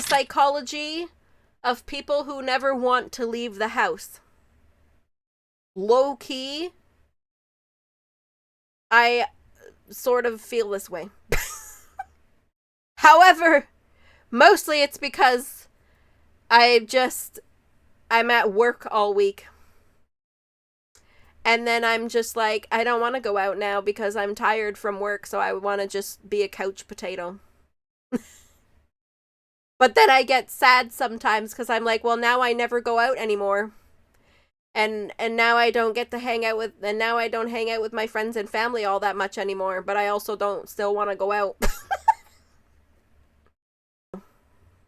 psychology of people who never want to leave the house. Low key, I sort of feel this way. However, mostly it's because I'm at work all week. And then I'm just like, I don't want to go out now because I'm tired from work, so I want to just be a couch potato. But then I get sad sometimes because I'm like, well, now I never go out anymore. And now I don't get to hang out with, and now I don't hang out with my friends and family all that much anymore, but I also don't still want to go out.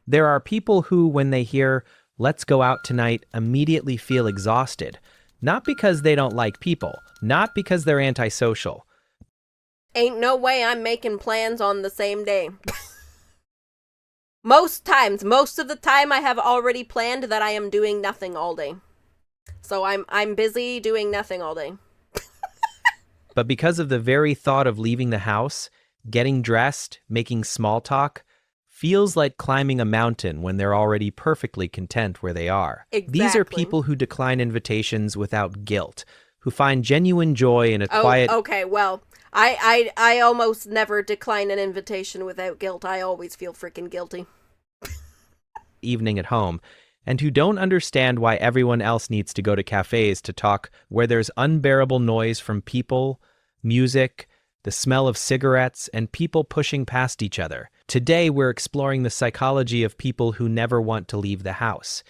There are people who, when they hear, "let's go out tonight," immediately feel exhausted. Not because they don't like people, not because they're antisocial. Ain't no way I'm making plans on the same day. Most of the time I have already planned that I am doing nothing all day. So I'm busy doing nothing all day. But because of the very thought of leaving the house, getting dressed, making small talk, feels like climbing a mountain when they're already perfectly content where they are. Exactly. These are people who decline invitations without guilt, who find genuine joy in a quiet... Okay, well, I almost never decline an invitation without guilt. I always feel freaking guilty. evening at home, and who don't understand why everyone else needs to go to cafes to talk where there's unbearable noise from people, music, the smell of cigarettes, and people pushing past each other. Today, we're exploring the psychology of people who never want to leave the house,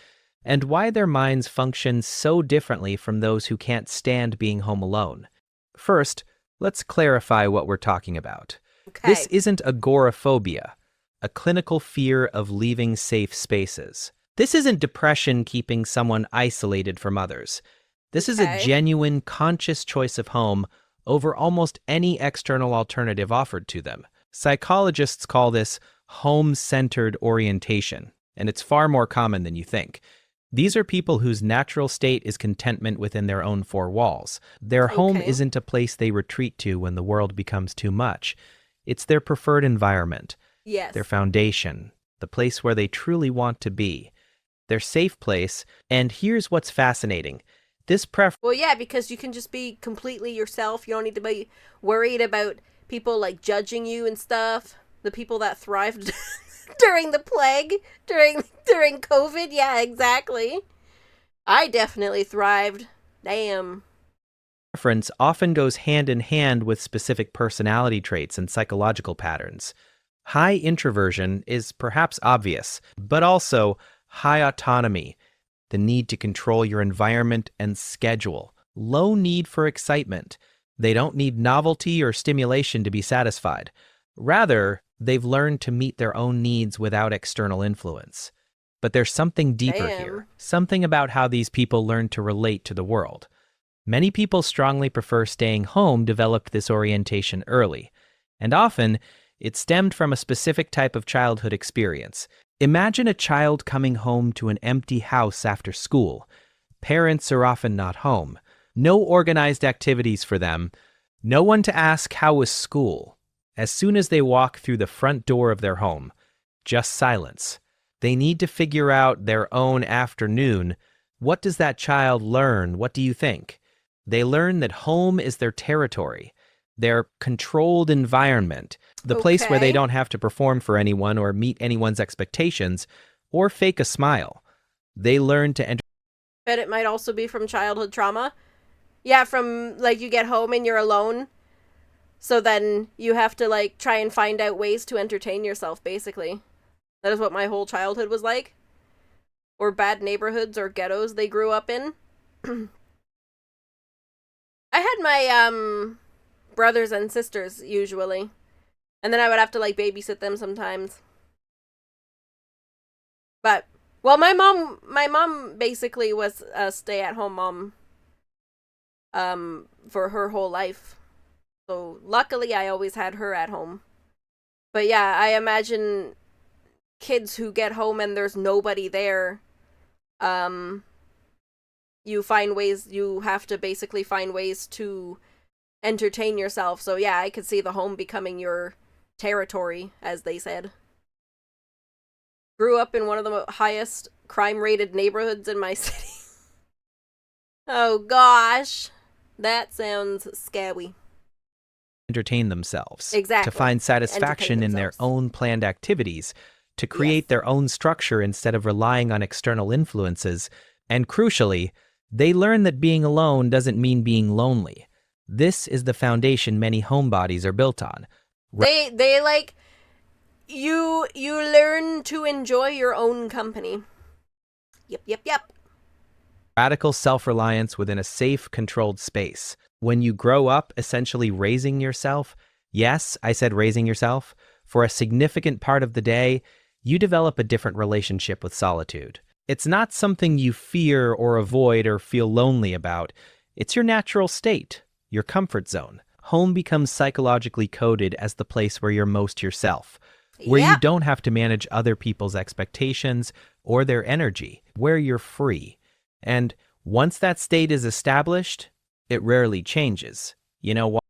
and why their minds function so differently from those who can't stand being home alone. First, let's clarify what we're talking about. Okay. This isn't agoraphobia, a clinical fear of leaving safe spaces. This isn't depression keeping someone isolated from others. This is a genuine, conscious choice of home over almost any external alternative offered to them. Psychologists call this home-centered orientation, and it's far more common than you think. These are people whose natural state is contentment within their own four walls. Their home isn't a place they retreat to when the world becomes too much. It's their preferred environment, their foundation, the place where they truly want to be, their safe place. And here's what's fascinating. This Well, yeah, because you can just be completely yourself. You don't need to be worried about people, like, judging you and stuff. The people that thrived during the plague, during COVID. Yeah, exactly. I definitely thrived. Damn. preference often goes hand in hand with specific personality traits and psychological patterns. High introversion is perhaps obvious, but also high autonomy, the need to control your environment and schedule, low need for excitement. They don't need novelty or stimulation to be satisfied. Rather, they've learned to meet their own needs without external influence. But there's something deeper here, something about how these people learn to relate to the world. Many people strongly prefer staying home developed this orientation early, and often it stemmed from a specific type of childhood experience. Imagine a child coming home to an empty house after school. Parents are often not home. No organized activities for them. No one to ask how was school. As soon as they walk through the front door of their home, just silence. They need to figure out their own afternoon. What does that child learn? What do you think? They learn that home is their territory, their controlled environment, the place where they don't have to perform for anyone or meet anyone's expectations or fake a smile. They learn to enter. Bet it might also be from childhood trauma. Yeah, from, like, you get home and you're alone. So then you have to, like, try and find out ways to entertain yourself, basically. That is what my whole childhood was like. Or bad neighborhoods or ghettos they grew up in. I had my, brothers and sisters, usually. And then I would have to, like, babysit them sometimes. But, well, my mom basically was a stay-at-home mom, for her whole life. So, luckily, I always had her at home. But yeah, I imagine kids who get home and there's nobody there, you have to basically find ways to entertain yourself. So yeah, I could see the home becoming your territory, as they said. Grew up in one of the highest crime-rated neighborhoods in my city. Oh gosh, that sounds scary. Entertain themselves, Exactly. to find satisfaction Entertain in their themselves. own planned activities, to create their own structure instead of relying on external influences, and crucially, they learn that being alone doesn't mean being lonely. This is the foundation many homebodies are built on. They like you learn to enjoy your own company. Yep. Radical self-reliance within a safe, controlled space. When you grow up essentially raising yourself, yes, I said raising yourself, for a significant part of the day, you develop a different relationship with solitude. It's not something you fear or avoid or feel lonely about. It's your natural state, your comfort zone. Home becomes psychologically coded as the place where you're most yourself, where you don't have to manage other people's expectations or their energy, where you're free. And once that state is established, it rarely changes. You know why?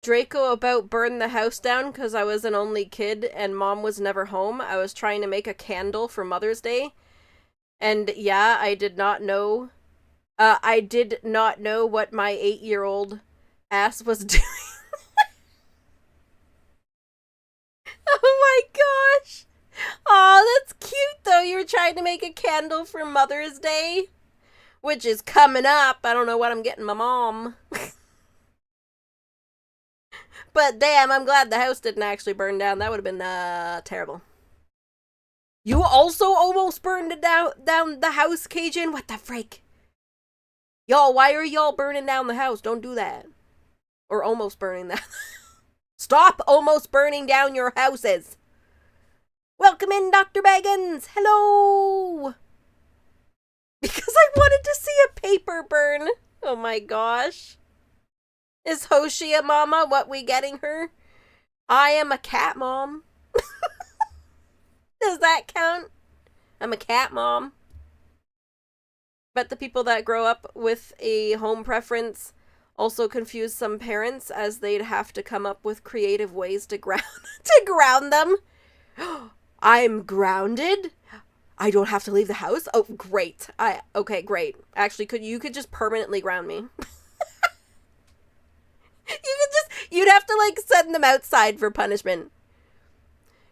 Draco about burned the house down because I was an only kid and mom was never home. I was trying to make a candle for Mother's Day. And yeah, I did not know. I did not know what my 8-year-old ass was doing. Oh my gosh. Oh, that's cute though. You were trying to make a candle for Mother's Day, which is coming up. I don't know what I'm getting my mom. But damn, I'm glad the house didn't actually burn down. That would have been terrible. You also almost burned it down the house, Cajun? What the frick? Y'all, why are y'all burning down the house? Don't do that. Or almost burning that. Stop almost burning down your houses. Welcome in, Dr. Baggins. Hello. Because I wanted to see a paper burn. Oh my gosh. Is Hoshi a mama? What we getting her? I am a cat mom. Does that count? I'm a cat mom. But the people that grow up with a home preference also confuse some parents, as they'd have to come up with creative ways to ground them. I'm grounded? I don't have to leave the house? Oh, great. Okay, great. Actually, you could just permanently ground me. You'd have to like send them outside for punishment.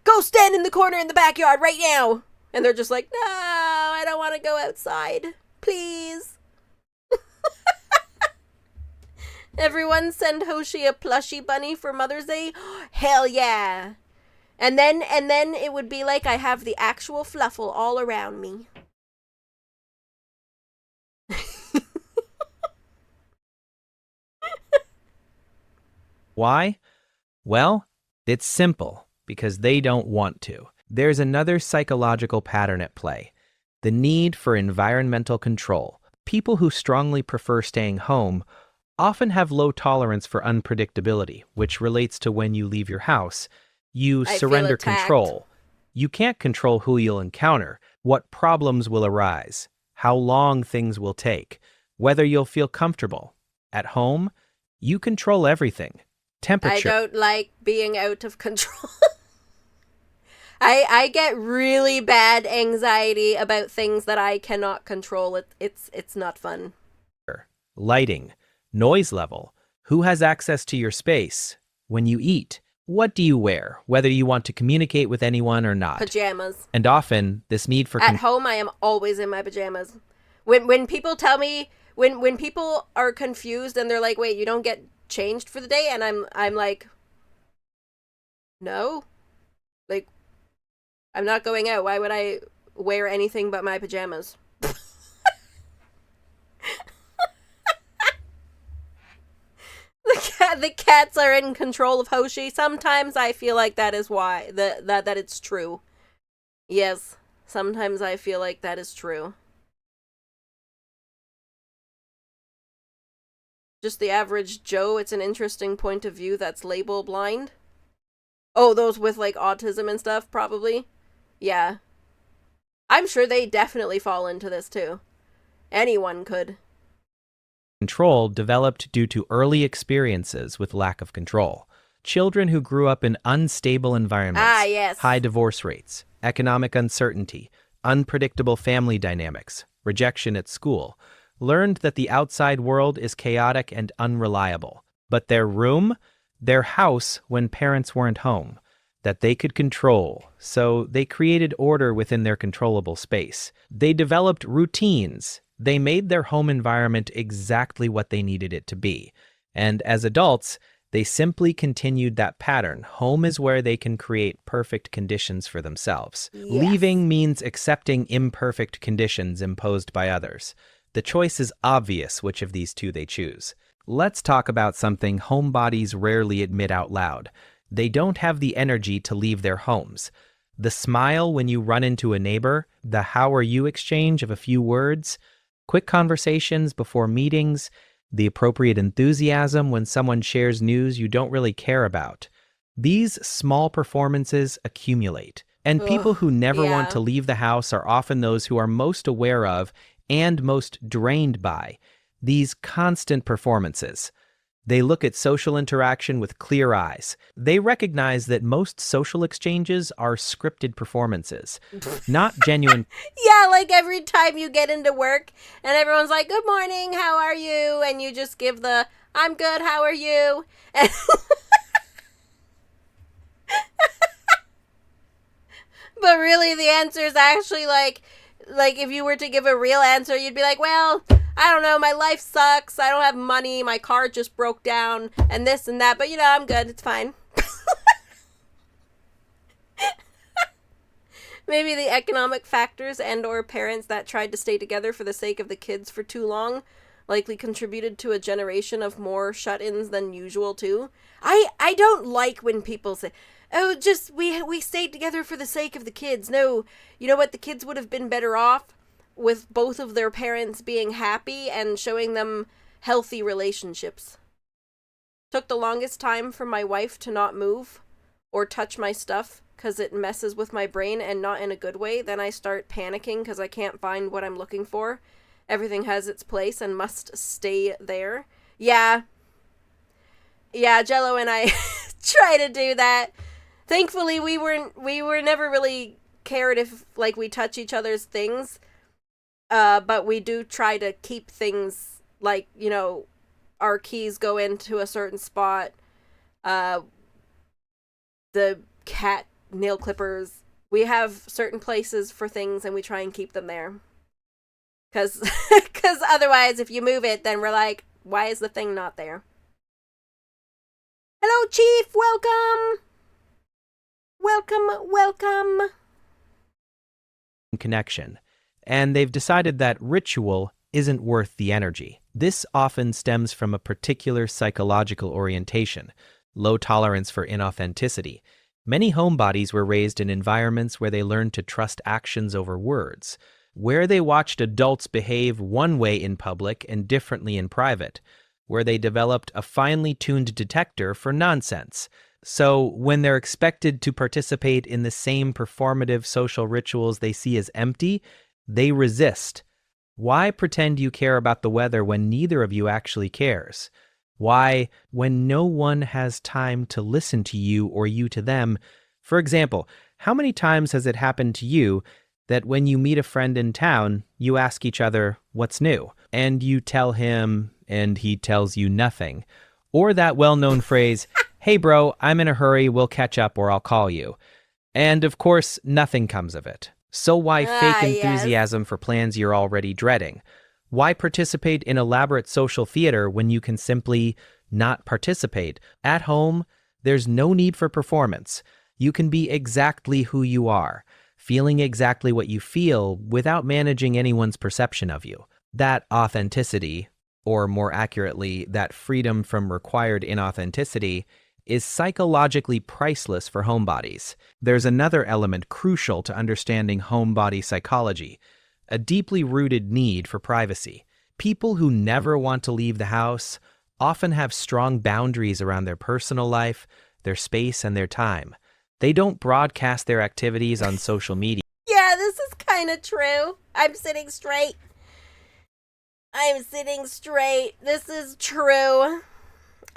Go stand in the corner in the backyard right now. And they're just like, no, I don't want to go outside. Please. Everyone send Hoshi a plushie bunny for Mother's Day. Hell yeah. And then it would be like I have the actual Fluffle all around me. Why? Well, it's simple, because they don't want to. There's another psychological pattern at play: the need for environmental control. People who strongly prefer staying home often have low tolerance for unpredictability, which relates to when you leave your house. You surrender control. You can't control who you'll encounter, what problems will arise, how long things will take, whether you'll feel comfortable. At home, you control everything. Temperature. I don't like being out of control. I get really bad anxiety about things that I cannot control. It's not fun. Lighting, noise level, who has access to your space, when you eat, what do you wear, whether you want to communicate with anyone or not. Pajamas. And often, this need for... At home, I am always in my pajamas. When people tell me, when people are confused and they're like, wait, you don't get changed for the day? And I'm like, no. Like, I'm not going out. Why would I wear anything but my pajamas? The cats are in control of Hoshi. Sometimes I feel like that is why. That it's true. Yes. Sometimes I feel like that is true. Just the average Joe, it's an interesting point of view that's label blind. Oh, those with like autism and stuff, probably. Yeah. I'm sure they definitely fall into this too. Anyone could. Control developed due to early experiences with lack of control. Children who grew up in unstable environments, Yes. high divorce rates, economic uncertainty, unpredictable family dynamics, rejection at school, learned that the outside world is chaotic and unreliable. But their room, their house when parents weren't home, that they could control, so they created order within their controllable space. They developed routines. They made their home environment exactly what they needed it to be. And as adults, they simply continued that pattern. Home is where they can create perfect conditions for themselves. Yes. Leaving means accepting imperfect conditions imposed by others. The choice is obvious which of these two they choose. Let's talk about something homebodies rarely admit out loud. They don't have the energy to leave their homes. The smile when you run into a neighbor, the how are you exchange of a few words, quick conversations before meetings, the appropriate enthusiasm when someone shares news you don't really care about. These small performances accumulate, and people who never want to leave the house are often those who are most aware of and most drained by these constant performances. They look at social interaction with clear eyes. They recognize that most social exchanges are scripted performances, not genuine. Yeah, like every time you get into work and everyone's like, good morning, how are you? And you just give the, I'm good, how are you? And but really the answer is actually like if you were to give a real answer, you'd be like, well, I don't know, my life sucks, I don't have money, my car just broke down, and this and that, but I'm good, it's fine. Maybe the economic factors and or parents that tried to stay together for the sake of the kids for too long likely contributed to a generation of more shut-ins than usual too. I don't like when people say, oh, just we stayed together for the sake of the kids. No, you know what? The kids would have been better off with both of their parents being happy and showing them healthy relationships. Took the longest time for my wife to not move or touch my stuff because it messes with my brain and not in a good way. Then I start panicking because I can't find what I'm looking for. Everything has its place and must stay there. Yeah, Jello and I try to do that. Thankfully, we were never really cared if like we touch each other's things. But we do try to keep things like, our keys go into a certain spot. The cat nail clippers. We have certain places for things and we try and keep them there. Cause otherwise if you move it, then we're like, why is the thing not there? Hello, Chief, welcome! Welcome! Connection. And they've decided that ritual isn't worth the energy. This often stems from a particular psychological orientation, low tolerance for inauthenticity. Many homebodies were raised in environments where they learned to trust actions over words, where they watched adults behave one way in public and differently in private, where they developed a finely tuned detector for nonsense. So when they're expected to participate in the same performative social rituals they see as empty, they resist. Why pretend you care about the weather when neither of you actually cares? Why, when no one has time to listen to you or you to them? For example, how many times has it happened to you that when you meet a friend in town, you ask each other, what's new? And you tell him, and he tells you nothing. Or that well-known phrase, hey bro, I'm in a hurry, we'll catch up or I'll call you. And of course, nothing comes of it. So why fake enthusiasm for plans you're already dreading? Why participate in elaborate social theater when you can simply not participate? At home, there's no need for performance. You can be exactly who you are, feeling exactly what you feel without managing anyone's perception of you. That authenticity, or more accurately, that freedom from required inauthenticity, is psychologically priceless for homebodies. There's another element crucial to understanding homebody psychology, a deeply rooted need for privacy. People who never want to leave the house often have strong boundaries around their personal life, their space, and their time. They don't broadcast their activities on social media. Yeah, this is kind of true. I'm sitting straight. This is true.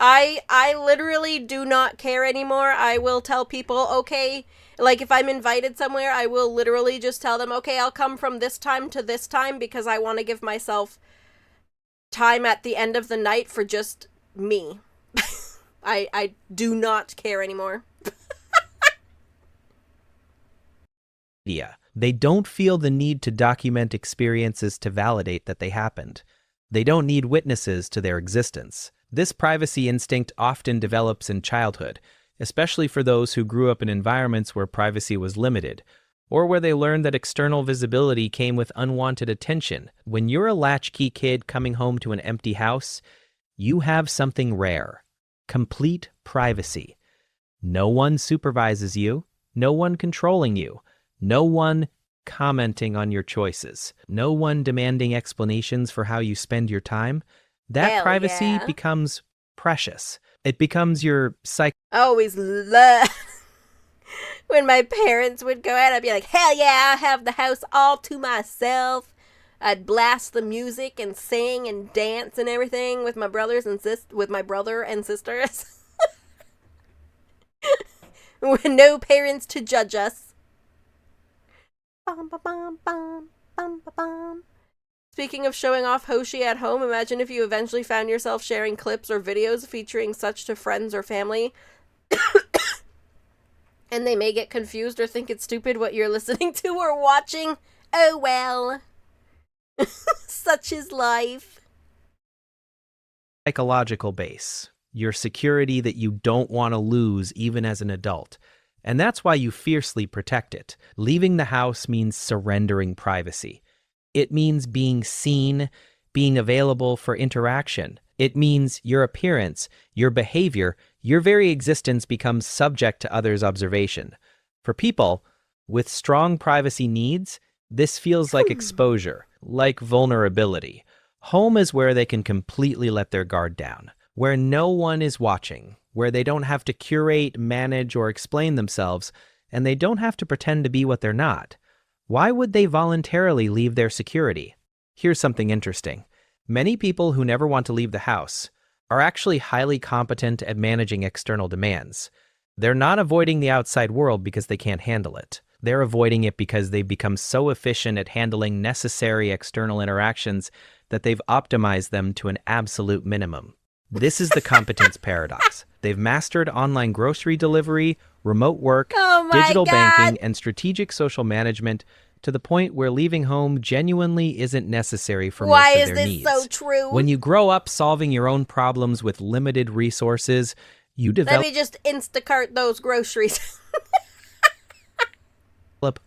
I literally do not care anymore. I will tell people, okay, like if I'm invited somewhere, I will literally just tell them, okay, I'll come from this time to this time because I want to give myself time at the end of the night for just me. I do not care anymore. Yeah. They don't feel the need to document experiences to validate that they happened. They don't need witnesses to their existence. This privacy instinct often develops in childhood, especially for those who grew up in environments where privacy was limited, or where they learned that external visibility came with unwanted attention. When you're a latchkey kid coming home to an empty house, you have something rare: complete privacy. No one supervises you, no one controlling you, no one commenting on your choices, no one demanding explanations for how you spend your time. That Hell privacy yeah. becomes precious. It becomes your I always love when my parents would go out. I'd be like, hell yeah, I have the house all to myself. I'd blast the music and sing and dance and everything with my brothers and with my brother and sisters. With no parents to judge us. Bum, ba, bum, bum, bum, ba, bum. Speaking of showing off Hoshi at home, imagine if you eventually found yourself sharing clips or videos featuring such to friends or family, and they may get confused or think it's stupid what you're listening to or watching. Oh well. Such is life. psychological base, your security that you don't want to lose even as an adult. And that's why you fiercely protect it. Leaving the house means surrendering privacy. It means being seen, being available for interaction. It means your appearance, your behavior, your very existence becomes subject to others' observation. For people with strong privacy needs, this feels like exposure, like vulnerability. Home is where they can completely let their guard down, where no one is watching, where they don't have to curate, manage, or explain themselves, and they don't have to pretend to be what they're not. Why would they voluntarily leave their security? Here's something interesting. Many people who never want to leave the house are actually highly competent at managing external demands. They're not avoiding the outside world because they can't handle it. They're avoiding it because they've become so efficient at handling necessary external interactions that they've optimized them to an absolute minimum. This is the competence paradox. They've mastered online grocery delivery, remote work, Oh my digital God. banking, and strategic social management to the point where leaving home genuinely isn't necessary for Why most of is their this needs. so true? When you grow up solving your own problems with limited resources, you Let develop me just Instacart those groceries.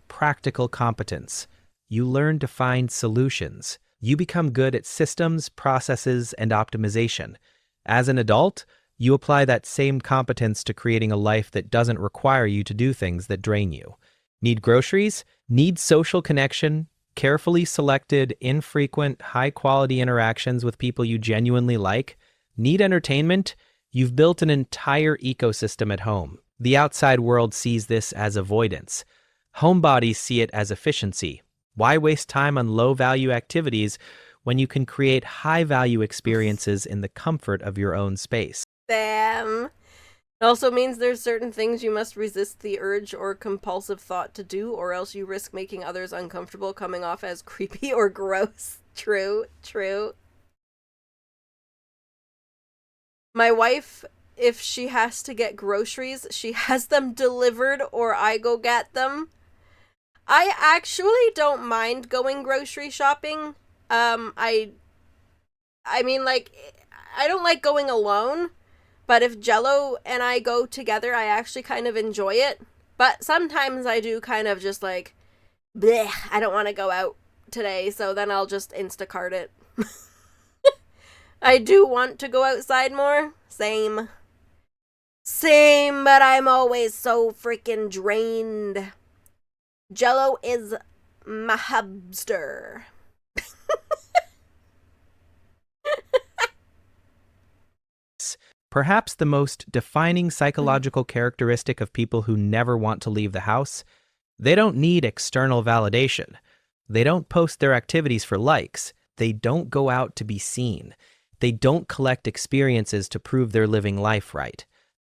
practical competence. You learn to find solutions. You become good at systems, processes, and optimization. As an adult, you apply that same competence to creating a life that doesn't require you to do things that drain you. Need groceries? Need social connection? Carefully selected, infrequent, high-quality interactions with people you genuinely like? Need entertainment? You've built an entire ecosystem at home. The outside world sees this as avoidance. Homebodies see it as efficiency. Why waste time on low-value activities when you can create high-value experiences in the comfort of your own space? Damn. It also means there's certain things you must resist the urge or compulsive thought to do, or else you risk making others uncomfortable, coming off as creepy or gross. True, true. My wife, if she has to get groceries, she has them delivered or I go get them. I actually don't mind going grocery shopping. I mean, like, I don't like going alone, but if Jello and I go together, I actually kind of enjoy it. But sometimes I do kind of just like, bleh, I don't want to go out today, so then I'll just Instacart it. I do want to go outside more. Same. Same, but I'm always so freaking drained. Jello is my hubster. Perhaps the most defining psychological characteristic of people who never want to leave the house: they don't need external validation. They don't post their activities for likes. They don't go out to be seen. They don't collect experiences to prove they're living life right.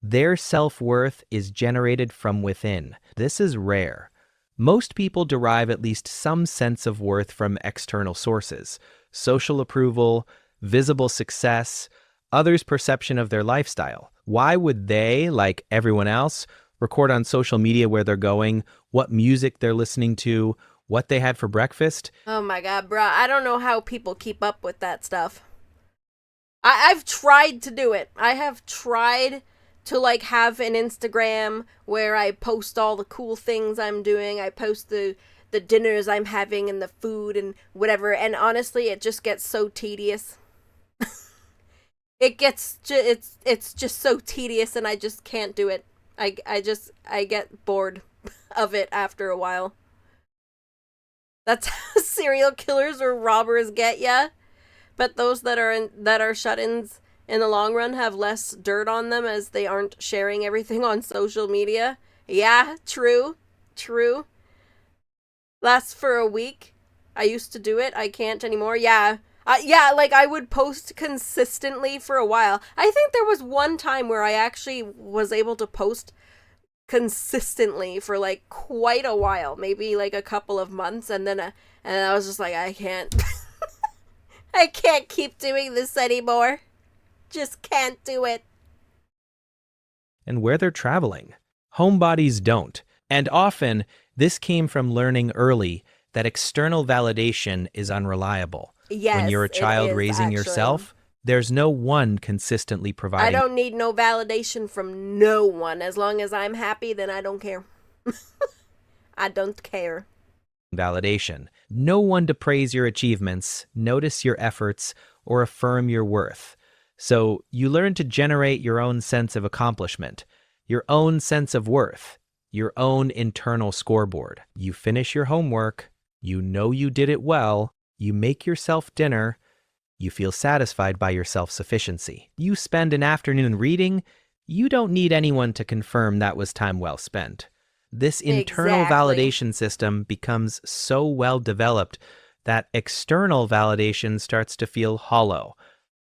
Their self-worth is generated from within. This is rare. Most people derive at least some sense of worth from external sources: social approval, visible success, others' perception of their lifestyle. Why would they, like everyone else, record on social media where they're going, what music they're listening to, what they had for breakfast? Oh my god, bruh. I don't know how people keep up with that stuff. I've tried to do it. I have tried to like have an Instagram where I post all the cool things I'm doing. I post the dinners I'm having and the food and whatever. And honestly, it just gets so tedious. It's just so tedious, and I just can't do it. I get bored of it after a while. That's how serial killers or robbers get ya. But those that are shut-ins in the long run have less dirt on them as they aren't sharing everything on social media. Yeah, true. Lasts for a week. I used to do it. I can't anymore. Yeah. Like I would post consistently for a while. I think there was one time where I actually was able to post consistently for like quite a while, maybe like a couple of months, and then I was just like, I can't. I can't keep doing this anymore. Just can't do it. And where they're traveling. Homebodies don't. And often, this came from learning early that external validation is unreliable. Yes, when you're a child it is, raising actually. yourself, there's no one consistently I providing don't need no validation from no one. As long as I'm happy, then I don't care. I don't care. validation. No one to praise your achievements, notice your efforts, or affirm your worth. So you learn to generate your own sense of accomplishment, your own sense of worth, your own internal scoreboard. You finish your homework, you know you did it well, you make yourself dinner, you feel satisfied by your self-sufficiency. You spend an afternoon reading, you don't need anyone to confirm that was time well spent. This internal Exactly. validation system becomes so well developed that external validation starts to feel hollow.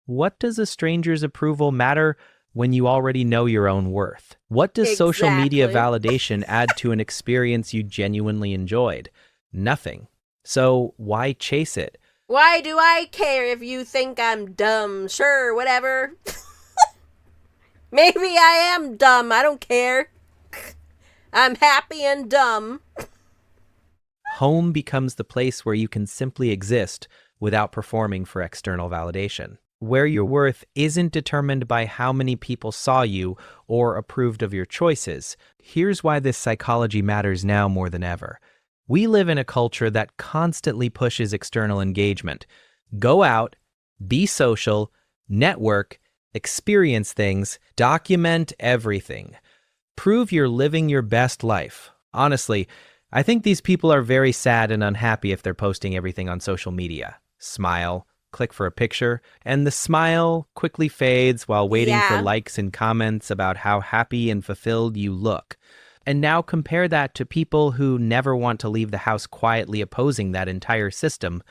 What does a stranger's approval matter when you already know your own worth? What does social media Exactly. validation add to an experience you genuinely enjoyed? Nothing. So why chase it? Why do I care if you think I'm dumb? Sure, whatever. Maybe I am dumb. I don't care. I'm happy and dumb. Home becomes the place where you can simply exist without performing for external validation, where your worth isn't determined by how many people saw you or approved of your choices. Here's why this psychology matters now more than ever. We live in a culture that constantly pushes external engagement. Go out, be social, network, experience things, document everything. Prove you're living your best life. Honestly, I think these people are very sad and unhappy if they're posting everything on social media. Smile, click for a picture, and the smile quickly fades while waiting for Yeah. likes and comments about how happy and fulfilled you look. And now compare that to people who never want to leave the house quietly opposing that entire system.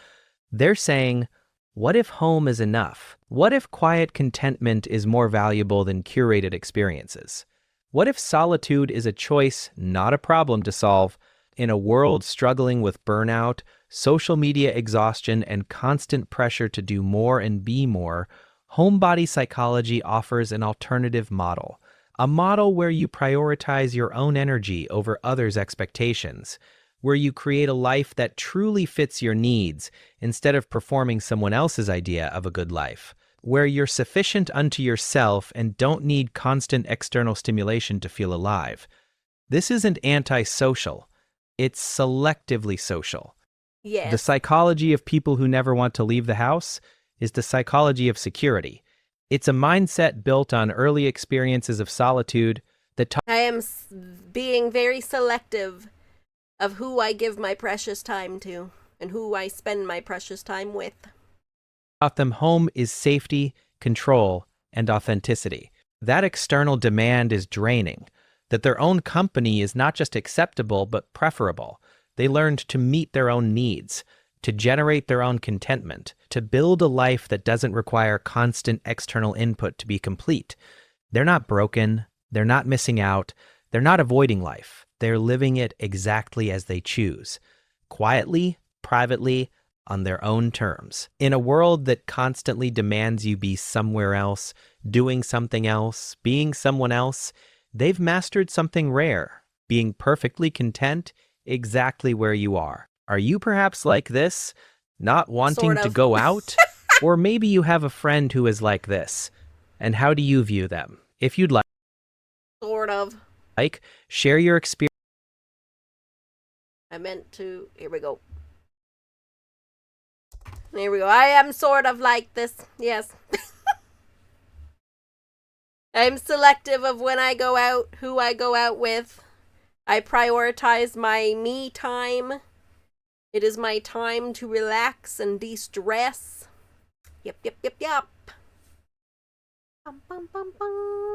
They're saying, what if home is enough? What if quiet contentment is more valuable than curated experiences? What if solitude is a choice, not a problem to solve? In a world struggling with burnout, social media exhaustion, and constant pressure to do more and be more, homebody psychology offers an alternative model. A model where you prioritize your own energy over others' expectations, where you create a life that truly fits your needs instead of performing someone else's idea of a good life, where you're sufficient unto yourself and don't need constant external stimulation to feel alive. This isn't antisocial, it's selectively social. The Yes. psychology of people who never want to leave the house is the psychology of security. It's a mindset built on early experiences of solitude that I am being very selective of who I give my precious time to and who I spend my precious time with. taught them home is safety, control, and authenticity. That external demand is draining, that their own company is not just acceptable but preferable. They learned to meet their own needs, to generate their own contentment, to build a life that doesn't require constant external input to be complete. They're not broken, they're not missing out, they're not avoiding life. They're living it exactly as they choose, quietly, privately, on their own terms. In a world that constantly demands you be somewhere else, doing something else, being someone else, they've mastered something rare, being perfectly content exactly where you are. Are you perhaps like this, not wanting Sort to of. go out? Or maybe you have a friend who is like this. And how do you view them? If you'd Sort of. share your experience. I meant to. Here we go. Here we go. I am sort of like this. Yes. I'm selective of when I go out, who I go out with. I prioritize my me time. It is my time to relax and de-stress. Yep. Bum, bum, bum, bum.